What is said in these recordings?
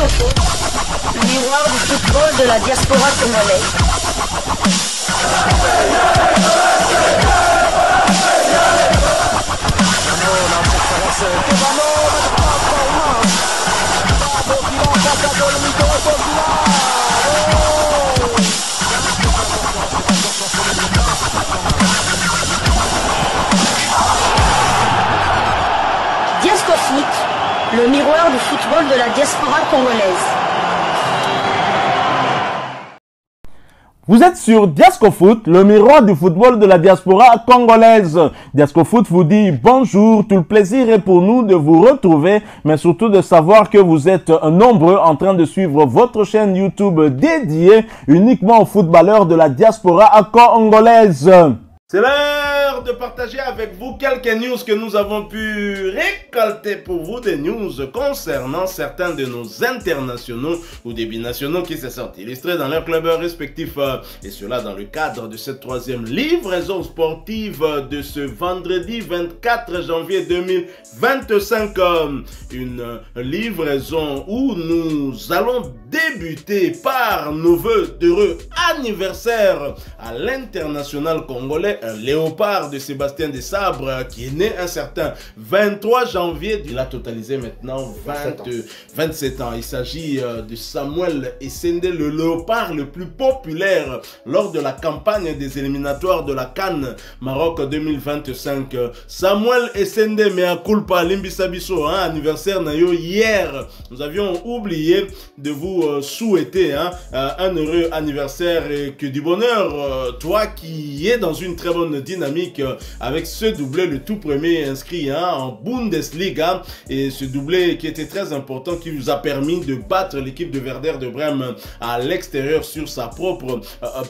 Foot, le miroir du football de la diaspora congolaise. Diasco Foot, le miroir du football de la diaspora congolaise. Vous êtes sur Diasco Foot, le miroir du football de la diaspora congolaise. Diasco Foot vous dit bonjour, tout le plaisir est pour nous de vous retrouver, mais surtout de savoir que vous êtes nombreux en train de suivre votre chaîne YouTube dédiée uniquement aux footballeurs de la diaspora congolaise. C'est l'heure de partager avec vous quelques news que nous avons pu récolter pour vous, des news concernant certains de nos internationaux ou des binationaux qui se sont illustrés dans leurs clubs respectifs. Et cela dans le cadre de cette troisième livraison sportive de ce vendredi 24 janvier 2025. Une livraison où nous allons débuter par nos vœux d'heureux anniversaire à l'international congolais, un léopard de Sébastien Desabre qui est né un certain 23 janvier. Il a totalisé maintenant 27 ans. Il s'agit de Samuel Essende, le léopard le plus populaire lors de la campagne des éliminatoires de la CAN Maroc 2025. Samuel Essende, mea culpa, Limbisabiso, anniversaire nayo hier. Nous avions oublié de vous souhaiter un heureux anniversaire et que du bonheur, toi qui es dans une très bonne dynamique avec ce doublé, le tout premier inscrit en Bundesliga, et ce doublé qui était très important, qui nous a permis de battre l'équipe de Werder de Brême à l'extérieur sur sa propre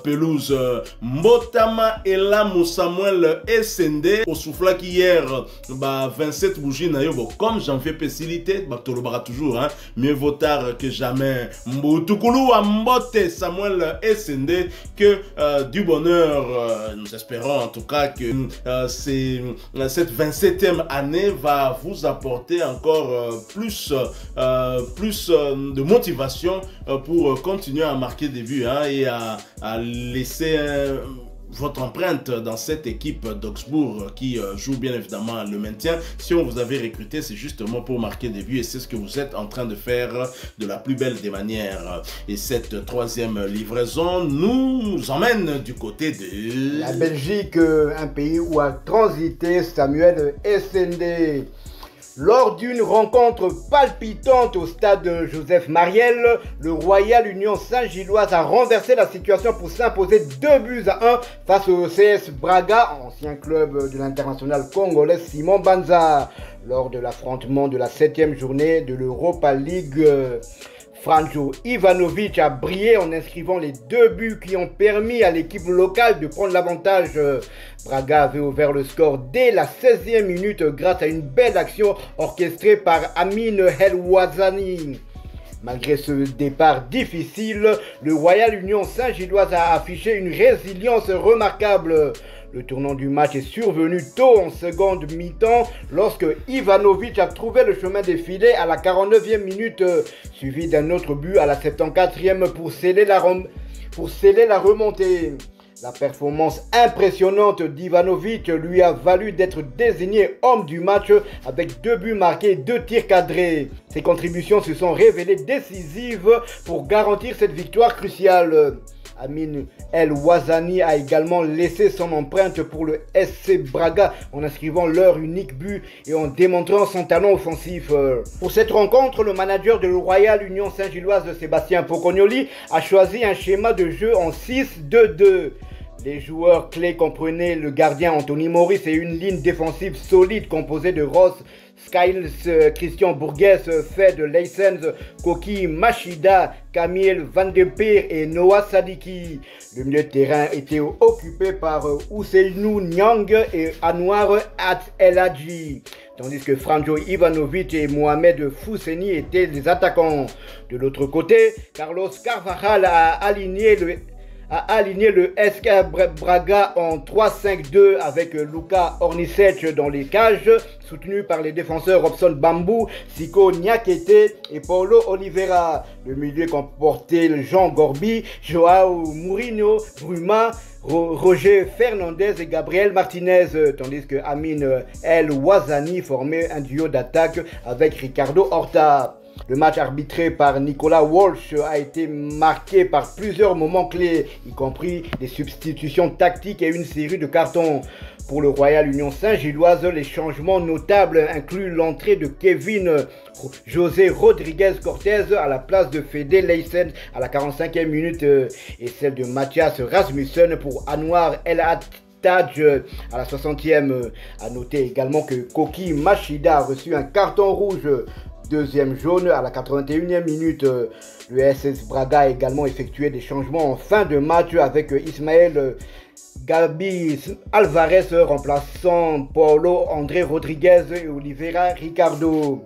pelouse. Mbotama Elamu Samuel Essende au soufflaki hier 27 bougies nayo, comme j'en fais facilité, tolobara toujours mieux vaut tard que jamais. Mbotukulu Mbote Samuel Essende, que du bonheur, nous espérons en tout cas que cette 27e année va vous apporter encore plus de motivation pour continuer à marquer des buts et à laisser votre empreinte dans cette équipe d'Augsbourg qui joue bien évidemment le maintien. Si on vous avait recruté, c'est justement pour marquer des buts, et c'est ce que vous êtes en train de faire de la plus belle des manières. Et cette troisième livraison nous emmène du côté de la Belgique, un pays où a transité Samuel Essende. Lors d'une rencontre palpitante au stade Joseph Mariel, le Royal Union Saint-Gilloise a renversé la situation pour s'imposer 2-1 face au CS Braga, ancien club de l'international congolais Simon Banza. Lors de l'affrontement de la 7e journée de l'Europa League, Franjo Ivanovic a brillé en inscrivant les 2 buts qui ont permis à l'équipe locale de prendre l'avantage. Braga avait ouvert le score dès la 16e minute grâce à une belle action orchestrée par Amin El Ouazani. Malgré ce départ difficile, le Royal Union Saint-Gilloise a affiché une résilience remarquable. Le tournant du match est survenu tôt en seconde mi-temps lorsque Ivanovic a trouvé le chemin des filets à la 49e minute, suivi d'un autre but à la 74e pour sceller la remontée. La performance impressionnante d'Ivanovic lui a valu d'être désigné homme du match avec 2 buts marqués et 2 tirs cadrés. Ses contributions se sont révélées décisives pour garantir cette victoire cruciale. Amin El Ouazani a également laissé son empreinte pour le SC Braga en inscrivant leur unique but et en démontrant son talent offensif. Pour cette rencontre, le manager de la Royal Union Saint-Gilloise, Sébastien Pocognoli, a choisi un schéma de jeu en 6-2-2. Les joueurs clés comprenaient le gardien Anthony Maurice et une ligne défensive solide composée de Ross Skiles, Christian Bourgues, Fed Leysens, Koki Machida, Camille Van de Peer et Noah Sadiki. Le milieu de terrain était occupé par Ousseinou Nyang et Anwar At El Hadji, tandis que Franjo Ivanovic et Mohamed Fousseni étaient les attaquants. De l'autre côté, Carlos Carvajal a aligné a aligné le SK Braga en 3-5-2 avec Luka Ornicec dans les cages, soutenu par les défenseurs Robson Bambou, Siko Nyakete et Paulo Oliveira. Le milieu comportait Jean Gorbi, Joao Mourinho, Bruma, Roger Fernandez et Gabriel Martinez, tandis que Amin El Ouazani formait un duo d'attaque avec Ricardo Horta. Le match arbitré par Nicolas Walsh a été marqué par plusieurs moments clés, y compris des substitutions tactiques et une série de cartons. Pour le Royal Union Saint-Gilloise, les changements notables incluent l'entrée de Kevin José Rodriguez Cortez à la place de Fede Leysen à la 45e minute et celle de Mathias Rasmussen pour Anwar El Taj à la 60e. A noter également que Koki Machida a reçu un carton rouge, deuxième jaune à la 81e minute. Le SS Braga a également effectué des changements en fin de match avec Ismaël Gabi Alvarez remplaçant Paulo André Rodriguez et Oliveira Ricardo.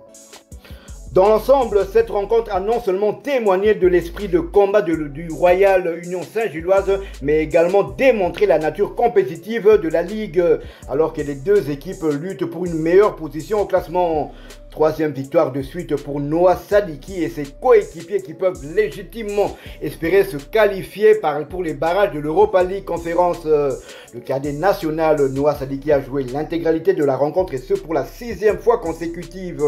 Dans l'ensemble, cette rencontre a non seulement témoigné de l'esprit de combat du Royal Union Saint-Gilloise, mais également démontré la nature compétitive de la Ligue, alors que les deux équipes luttent pour une meilleure position au classement. Troisième victoire de suite pour Noah Sadiki et ses coéquipiers qui peuvent légitimement espérer se qualifier pour les barrages de l'Europa League Conférence. Le cadet national Noah Sadiki a joué l'intégralité de la rencontre et ce pour la 6e fois consécutive.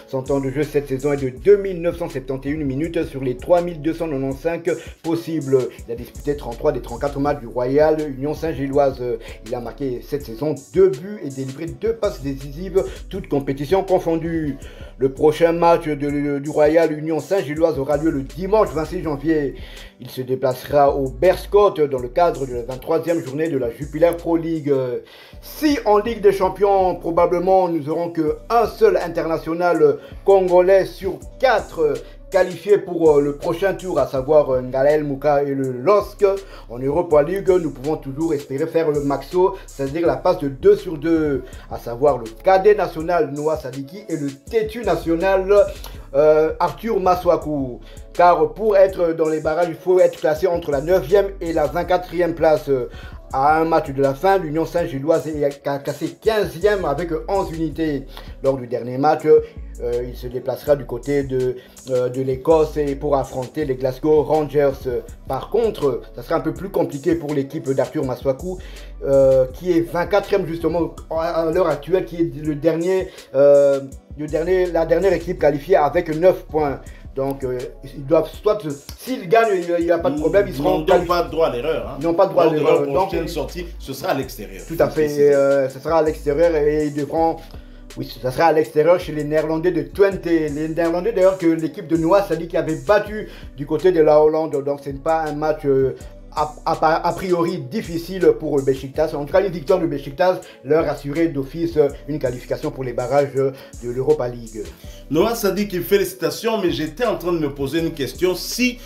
Son temps de jeu cette saison est de 2971 minutes sur les 3295 possibles. Il a disputé 33 des 34 matchs du Royal Union Saint-Gilloise. Il a marqué cette saison 2 buts et délivré 2 passes décisives, toutes compétitions confondues. Le prochain match du Royal Union Saint-Gilloise aura lieu le dimanche 26 janvier. Il se déplacera au Berscott dans le cadre de la 23e journée de la Jupiler Pro League. Si en Ligue des Champions, probablement nous n'aurons qu'un seul international congolais sur 4 qualifiés pour le prochain tour, à savoir Ngalael Mouka et le LOSC. En Europa League, nous pouvons toujours espérer faire le maxo, c'est-à-dire la passe de 2 sur 2, à savoir le cadet national Noah Sadiki et le têtu national Arthur Maswaku. Car pour être dans les barrages, il faut être classé entre la 9e et la 24e place. À un match de la fin, l'Union Saint-Gilloise est classée 15e avec 11 unités. Lors du dernier match, il se déplacera du côté de l'Écosse et pour affronter les Glasgow Rangers. Par contre, ça sera un peu plus compliqué pour l'équipe d'Arthur Maswaku, qui est 24e justement à l'heure actuelle, qui est la dernière équipe qualifiée avec 9 points. Donc, ils doivent soit, s'ils gagnent, il n'y a pas de problème, ils seront. Ils n'ont pas de droit à l'erreur. Hein. Ils n'ont pas de droit à l'erreur. Donc, la prochaine sortie, ce sera à l'extérieur. Tout à fait, ce sera à l'extérieur et ils devront. Oui, ça sera à l'extérieur chez les Néerlandais de Twente. Les Néerlandais d'ailleurs que l'équipe de Noah Sadiki avait battu du côté de la Hollande. Donc, ce n'est pas un match a priori difficile pour le Beşiktaş. En tout cas, une victoire du Beşiktaş leur assurait d'office une qualification pour les barrages de l'Europa League. Noah Sadiki, félicitations, mais j'étais en train de me poser une question. Si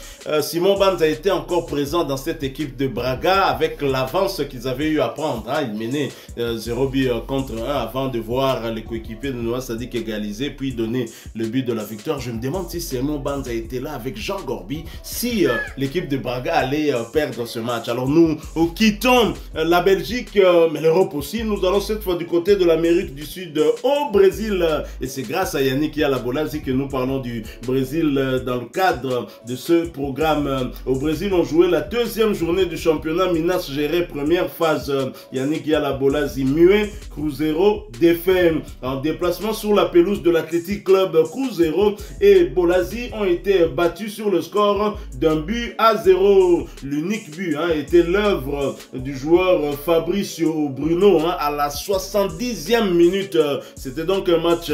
Simon Banza était encore présent dans cette équipe de Braga avec l'avance qu'ils avaient eu à prendre, hein, ils menaient 0 but contre 1 avant de voir les coéquipiers de Noah Sadiki égaliser puis donner le but de la victoire. Je me demande si Simon Banza était là avec Jean Gorbi, si l'équipe de Braga allait perdre ce match. Alors nous quittons la Belgique, mais l'Europe aussi. Nous allons cette fois du côté de l'Amérique du Sud au Brésil. Et c'est grâce à Yannick Yalabolasi que nous parlons du Brésil dans le cadre de ce programme. Au Brésil, on jouait la 2e journée du championnat Minas Gerais, première phase. Yannick Yalabolasi muet, Cruzeiro défait en déplacement sur la pelouse de l'Athletic Club. Cruzeiro et Bolasi ont été battus sur le score d'1-0. L'unique but était l'œuvre du joueur Fabricio Bruno à la 70e minute. C'était donc un match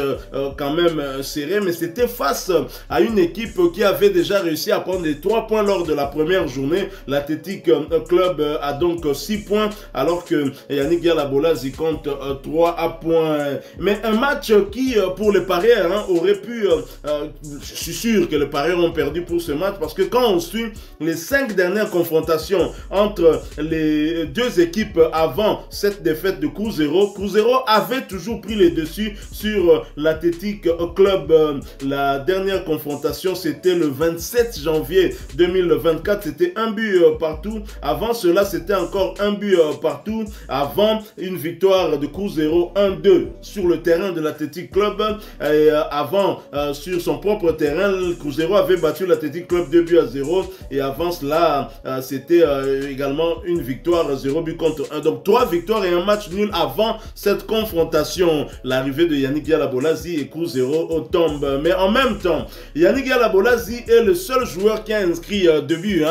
quand même serré, mais c'était face à une équipe qui avait déjà réussi à prendre les 3 points lors de la première journée. L'Athletic Club a donc 6 points, alors que Yannick Yalabolasi compte 3 points. Mais un match qui, pour les parieurs, aurait pu... je suis sûr que les parieurs ont perdu pour ce match, parce que quand on suit les 5 dernières confrontations confrontation entre les deux équipes avant cette défaite de Cruzeiro. Cruzeiro avait toujours pris les dessus sur l'Athletic Club. La dernière confrontation, c'était le 27 janvier 2024. C'était un but partout. Avant cela, c'était encore un but partout. Avant une victoire de Cruzeiro 1-2 sur le terrain de l'Athletic Club. Et avant, sur son propre terrain, Cruzeiro avait battu l'Athletic Club 2-0. Et avant cela, c'était également une victoire 0 but contre 1. Donc 3 victoires et un match nul avant cette confrontation. L'arrivée de Yannick Yala-Bolasie et Cruzeiro tombe. Mais en même temps, Yannick Yala-Bolasie est le seul joueur qui a inscrit 2 buts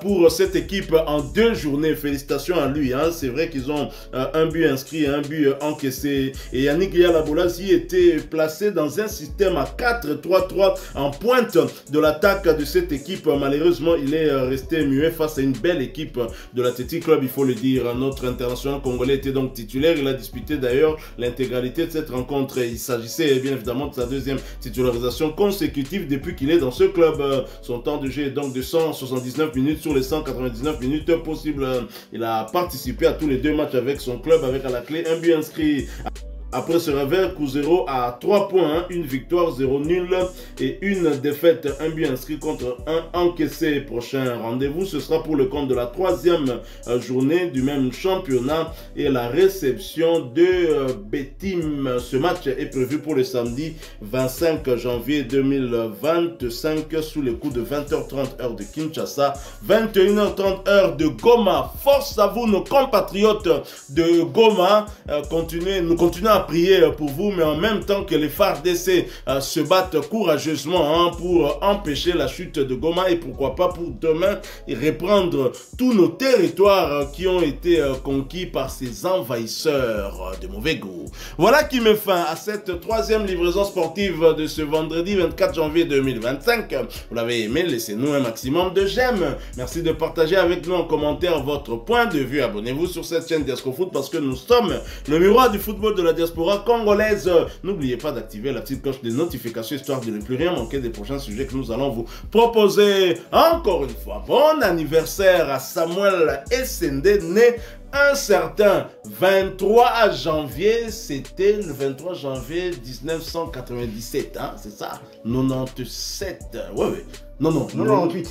pour cette équipe en 2 journées. Félicitations à lui. C'est vrai qu'ils ont un but inscrit et un but encaissé. Et Yannick Yala-Bolasie était placé dans un système à 4-3-3 en pointe de l'attaque de cette équipe. Malheureusement, il est resté muet face à une belle équipe de l'Athletic Club, il faut le dire. Notre international congolais était donc titulaire. Il a disputé d'ailleurs l'intégralité de cette rencontre. Il s'agissait bien évidemment de sa deuxième titularisation consécutive depuis qu'il est dans ce club. Son temps de jeu est donc de 179 minutes sur les 199 minutes possibles. Il a participé à tous les 2 matchs avec son club, avec à la clé un but inscrit. Après ce revers, Cruzeiro a 3 points, une victoire, 0 nul et une défaite, un but inscrit contre un encaissé. Prochain rendez-vous, ce sera pour le compte de la 3e journée du même championnat et la réception de Betim. Ce match est prévu pour le samedi 25 janvier 2025 sous les coups de 20h30 heure de Kinshasa, 21h30 heure de Goma. Force à vous nos compatriotes de Goma, nous continuons à prier pour vous, mais en même temps que les FARDC se battent courageusement pour empêcher la chute de Goma et pourquoi pas pour demain reprendre tous nos territoires qui ont été conquis par ces envahisseurs de mauvais goût. Voilà qui met fin à cette 3e livraison sportive de ce vendredi 24 janvier 2025. Vous l'avez aimé, laissez-nous un maximum de j'aime. Merci de partager avec nous en commentaire votre point de vue. Abonnez-vous sur cette chaîne Diasco Foot parce que nous sommes le miroir du football de la diaspora congolaise. N'oubliez pas d'activer la petite cloche de notification histoire de ne plus rien manquer des prochains sujets que nous allons vous proposer. Encore une fois, bon anniversaire à Samuel Essende, né un certain 23 janvier, c'était le 23 janvier 1997, c'est ça, 97, ouais. Non, 98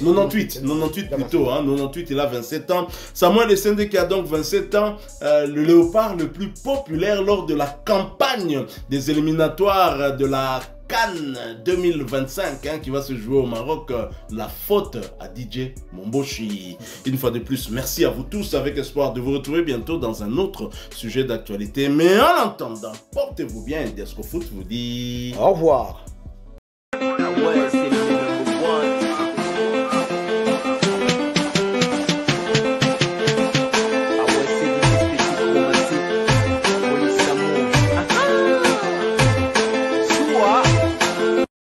plutôt, 98, il a 27 ans. Samuel Essende qui a donc 27 ans, le léopard le plus populaire lors de la campagne des éliminatoires de la Cannes 2025 qui va se jouer au Maroc. La faute à DJ Momboshi. Une fois de plus, merci à vous tous avec espoir de vous retrouver bientôt dans un autre sujet d'actualité. Mais en attendant, portez-vous bien. Diasco Foot vous dit au revoir.